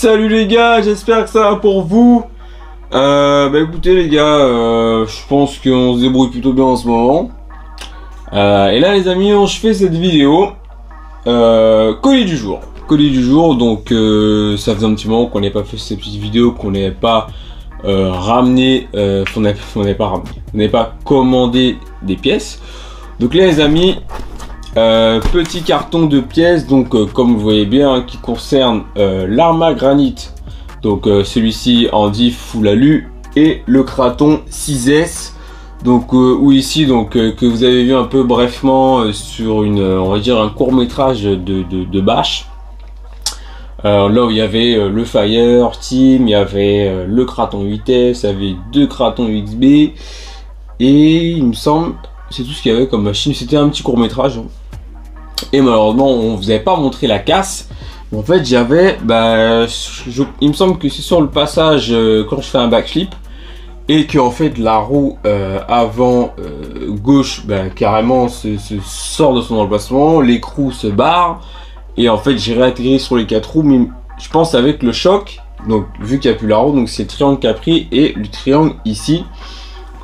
Salut les gars, j'espère que ça va pour vous. Écoutez les gars, je pense qu'on se débrouille plutôt bien en ce moment. Et là les amis, je fais cette vidéo colis du jour. Colis du jour, donc ça faisait un petit moment qu'on n'avait pas fait cette petite vidéo, qu'on n'avait pas ramené, on n'avait pas commandé des pièces. Donc là les amis, petit carton de pièces, donc comme vous voyez bien, qui concerne l'Arma Granite, donc celui-ci en diff full alu, et le Kraton 6S, donc ou ici donc que vous avez vu un peu brièvement sur une, on va dire un court métrage de Bash. Là où il y avait le Fire Team, il y avait le Kraton 8S, il y avait deux Kratons XB, et il me semble c'est tout ce qu'il y avait comme machine. C'était un petit court métrage. Et malheureusement, on vous avait pas montré la casse. En fait, j'avais, il me semble que c'est sur le passage quand je fais un backflip et que en fait la roue avant gauche, carrément se sort de son emplacement, l'écrou se barre et en fait j'ai réatterri sur les quatre roues. Mais je pense avec le choc, donc vu qu'il n'y a plus la roue, donc c'est le triangle qui a pris et le triangle ici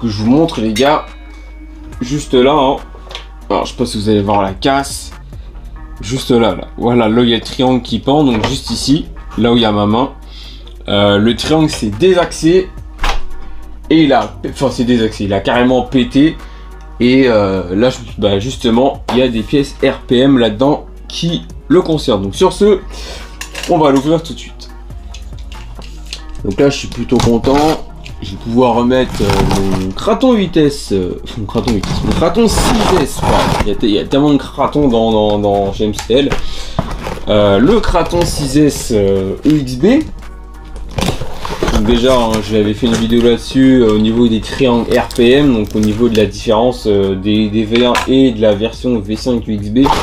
que je vous montre les gars, juste là. Hein. Alors je sais pas si vous allez voir la casse. Juste là, voilà, là il y a le triangle qui pend, donc juste ici, là où il y a ma main, le triangle s'est désaxé et il a carrément pété. Et là, justement, il y a des pièces RPM là-dedans qui le concernent. Donc sur ce, on va l'ouvrir tout de suite. Donc là, je suis plutôt content. Je vais pouvoir remettre mon Kraton 8S, mon Kraton 6S, il y a tellement de Kratons dans GMCL. Le Kraton 6S EXB. Donc déjà, hein, j'avais fait une vidéo là-dessus au niveau des triangles RPM, donc au niveau de la différence des V1 et de la version V5 UXB. Donc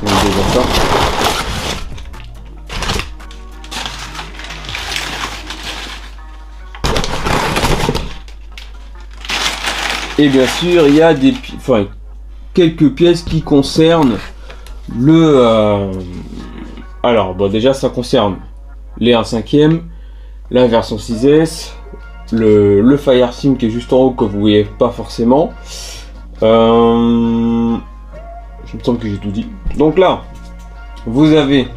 déjà ça. Et bien sûr, il y a quelques pièces qui concernent le... Alors, déjà, ça concerne les 1/5e, la version 6S, le Fire Team qui est juste en haut, que vous voyez pas forcément. Je me semble que j'ai tout dit. Donc là, vous avez,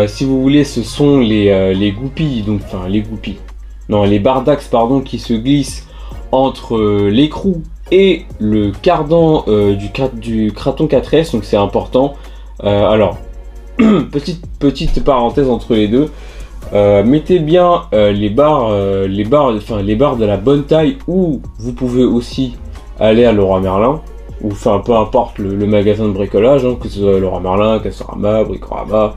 si vous voulez, ce sont les goupilles, donc, les barres d'axe, pardon, qui se glissent entre l'écrou et le cardan du Kraton 4S, donc c'est important. Alors petite parenthèse entre les deux, mettez bien les barres de la bonne taille, ou vous pouvez aussi aller à Leroy Merlin, ou peu importe le magasin de bricolage, hein, que ce soit Leroy Merlin, Castorama, Bricorama,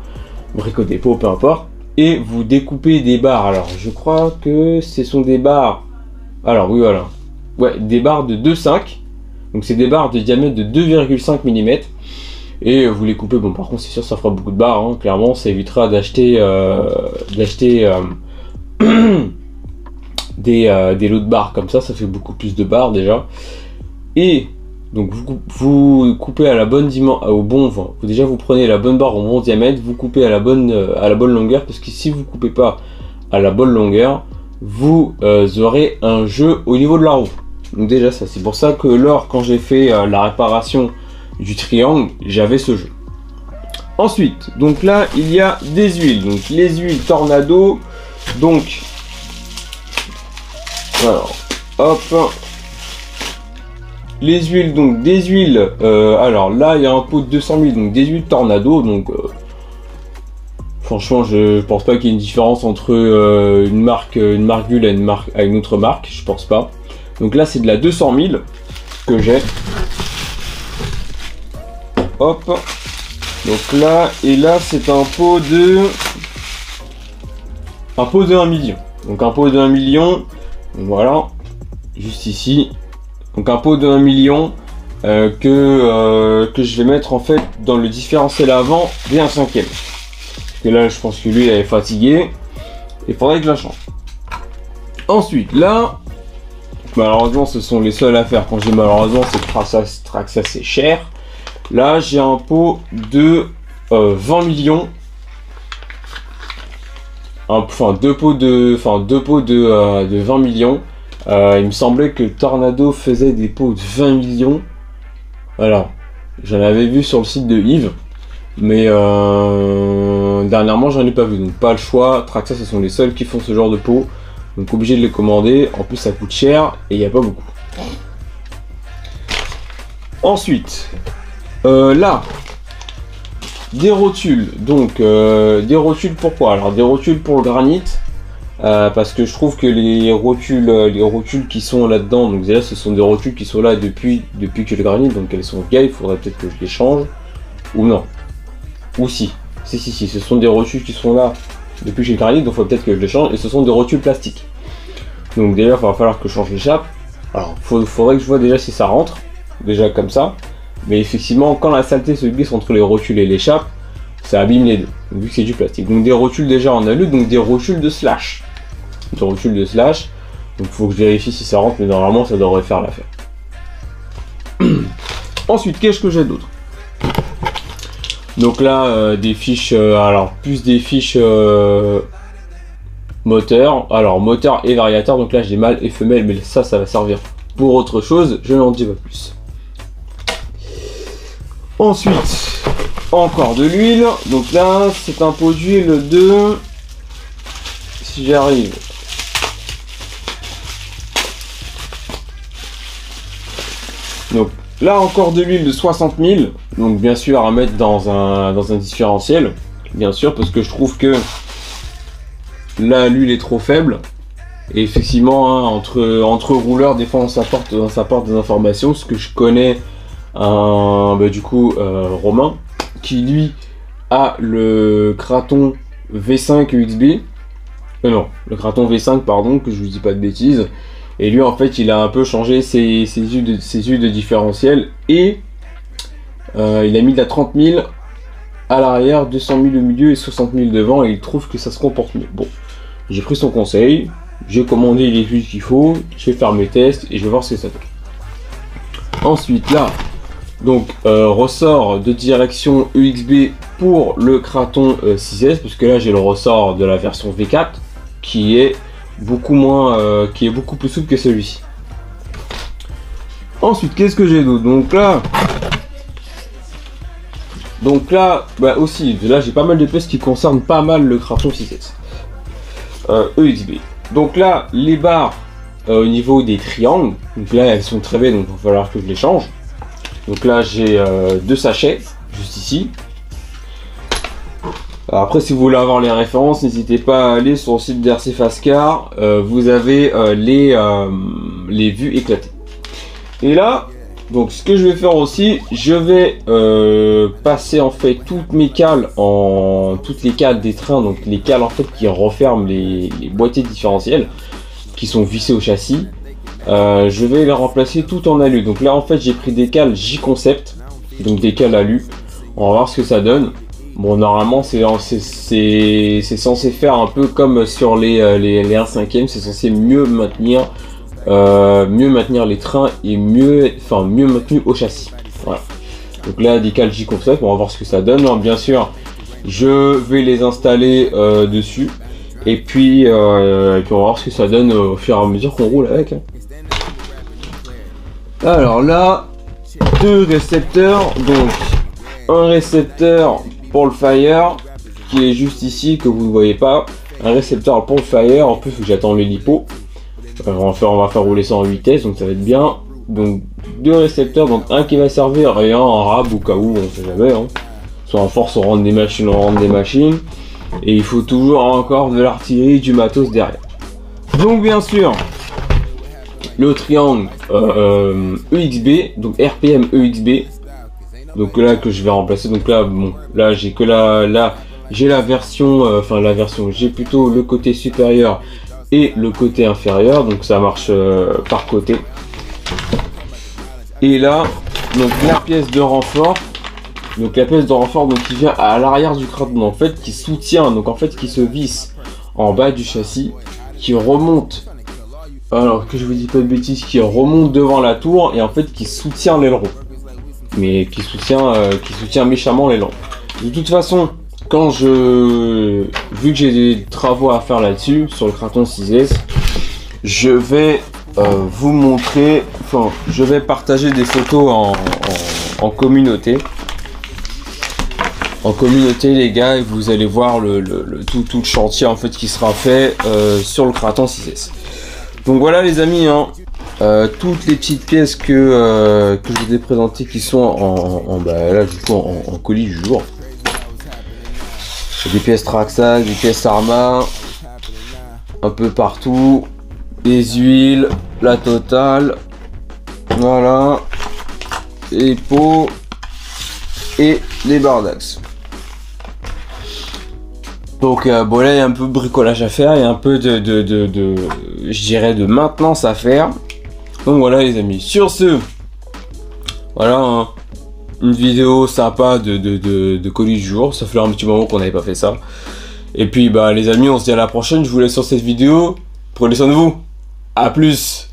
Brico Dépôt, peu importe, et vous découpez des barres. Alors je crois que ce sont des barres. Alors oui, voilà. Ouais, des barres de 2,5. Donc c'est des barres de diamètre de 2,5 mm. Et vous les coupez. Bon, par contre, c'est sûr, ça fera beaucoup de barres. Hein. Clairement, ça évitera d'acheter des lots de barres comme ça. Ça fait beaucoup plus de barres déjà. Et donc vous coupez à la bonne dimension, déjà vous prenez la bonne barre au bon diamètre. Vous coupez à la bonne longueur, parce que si vous coupez pas à la bonne longueur, vous aurez un jeu au niveau de la roue. Donc déjà ça, c'est pour ça que quand j'ai fait la réparation du triangle, j'avais ce jeu. Ensuite, donc là il y a des huiles, donc les huiles Tornado. Donc alors hop, les huiles, donc des huiles, alors là il y a un pot de 200 000, donc des huiles Tornado. Donc franchement, je pense pas qu'il y ait une différence entre une marque huile à une autre marque, je pense pas. Donc là, c'est de la 200 000 que j'ai. Hop. Donc là, et là, c'est un pot de 1 million. Donc un pot de 1 million. Donc voilà, juste ici. Donc un pot de 1 million que je vais mettre en fait dans le différentiel avant des 1/5e. Et là, je pense que lui, il est fatigué. Il faudrait que je la change. Ensuite, là, malheureusement, ce sont les seuls à faire. Quand j'ai malheureusement, c'est que ça c'est cher. Là, j'ai un pot de 20 millions. deux pots de 20 millions. Il me semblait que Tornado faisait des pots de 20 millions. Alors, j'en avais vu sur le site de Yves, mais dernièrement j'en ai pas vu, donc pas le choix. Traxxas, ce sont les seuls qui font ce genre de pots, donc obligé de les commander. En plus ça coûte cher et il n'y a pas beaucoup. Ensuite, là, des rotules. Donc des rotules pourquoi? Alors des rotules pour le granit. Parce que je trouve que les rotules qui sont là-dedans, donc déjà ce sont des rotules qui sont là depuis que le granit, donc elles sont vieilles, il faudrait peut-être que je les change, ou non, ou si, ce sont des rotules qui sont là depuis que j'ai le granit, donc il faut peut-être que je les change, et ce sont des rotules plastiques. Donc déjà il va falloir que je change l'échappe. Alors faudrait que je vois déjà si ça rentre, déjà comme ça, mais effectivement quand la saleté se glisse entre les rotules et l'échappe, ça abîme les deux, vu que c'est du plastique. Donc des rotules déjà en alu, donc des rotules de slash. Des rotules de slash. Donc il faut que je vérifie si ça rentre, mais normalement ça devrait faire l'affaire. Ensuite, qu'est-ce que j'ai d'autre? Donc là, des fiches, alors plus des fiches moteur. Alors moteur et variateur, donc là j'ai mâle et femelle, mais ça va servir pour autre chose, je n'en dis pas plus. Ensuite, encore de l'huile. Donc là, c'est un pot d'huile de... Si j'arrive... Donc là, encore de l'huile de 60 000. Donc bien sûr, à mettre dans un différentiel. Bien sûr, parce que je trouve que là, l'huile est trop faible. Et effectivement, hein, entre rouleurs, des fois, on s'apporte des informations. Ce que je connais, du coup, Romain, qui lui a le Kraton V5 EXB. Non, le Kraton V5, pardon, que je vous dis pas de bêtises. Et lui, en fait, il a un peu changé ses huiles de différentiel. Et il a mis de la 30 000 à l'arrière, 200 000 au milieu et 60 000 devant. Et il trouve que ça se comporte mieux. Bon, j'ai pris son conseil. J'ai commandé les huiles qu'il faut. Je vais faire mes tests et je vais voir ce que ça donne. Ensuite, là, donc, ressort de direction EXB pour le Kraton 6S. Parce que là, j'ai le ressort de la version V4 qui est beaucoup plus souple que celui-ci. Ensuite, qu'est-ce que j'ai d'autre? Donc là, bah aussi, là j'ai pas mal de pièces qui concernent pas mal le Kraton 6S EXB. Donc là, les barres au niveau des triangles, donc là elles sont très belles, donc il va falloir que je les change. Donc là j'ai 2 sachets juste ici. Alors après, si vous voulez avoir les références, n'hésitez pas à aller sur le site d'RC Fastcar. Vous avez les vues éclatées. Et là, donc ce que je vais faire aussi, je vais passer en fait toutes les cales des trains, donc les cales en fait qui referment les boîtiers différentiels qui sont vissés au châssis. Je vais les remplacer tout en alu. Donc là en fait j'ai pris des cales J-Concept, donc des cales alu. On va voir ce que ça donne. Bon, normalement c'est censé faire un peu comme sur les 1/5e, c'est censé mieux maintenir les trains et mieux maintenu au châssis. Voilà. Donc là des cales J-Concept, on va voir ce que ça donne. Alors, bien sûr, je vais les installer dessus et puis on va voir ce que ça donne au fur et à mesure qu'on roule avec. Alors là, 2 récepteurs, donc un récepteur pour le Fire qui est juste ici que vous ne voyez pas, un récepteur pour le Fire, en plus j'attends l'hélipo. On va faire rouler ça en vitesse, donc ça va être bien. Donc 2 récepteurs, donc un qui va servir et un en rab au cas où, on sait jamais, hein. Soit en force on rentre des machines, et il faut toujours encore de l'artillerie, du matos derrière. Donc bien sûr le triangle EXB, donc RPM EXB. Donc là que je vais remplacer, donc là bon, là j'ai que j'ai la version, j'ai plutôt le côté supérieur et le côté inférieur, donc ça marche par côté. Et là, donc la pièce de renfort, donc qui vient à l'arrière du Kraton en fait, qui soutient, donc en fait qui se visse en bas du châssis, qui remonte, alors que je vous dis pas de bêtises, qui remonte devant la tour et en fait qui soutient l'aileron. Mais qui soutient méchamment l'élan. De toute façon, vu que j'ai des travaux à faire là-dessus, sur le Kraton 6S, je vais vous montrer, enfin, je vais partager des photos en communauté. En communauté, les gars, et vous allez voir tout le chantier en fait qui sera fait sur le Kraton 6S. Donc voilà les amis, hein, toutes les petites pièces que je vous ai présentées qui sont là du coup en colis du jour. Des pièces Traxxas, des pièces Arma, un peu partout, des huiles, la totale, voilà, les pots et les barres d'axe. Donc bon là il y a un peu de bricolage à faire, il y a un peu je dirais de maintenance à faire. Donc voilà les amis, sur ce, voilà hein, une vidéo sympa de colis du jour, ça fait un petit moment qu'on n'avait pas fait ça. Et puis bah les amis, on se dit à la prochaine, je vous laisse sur cette vidéo, prenez soin de vous, à plus.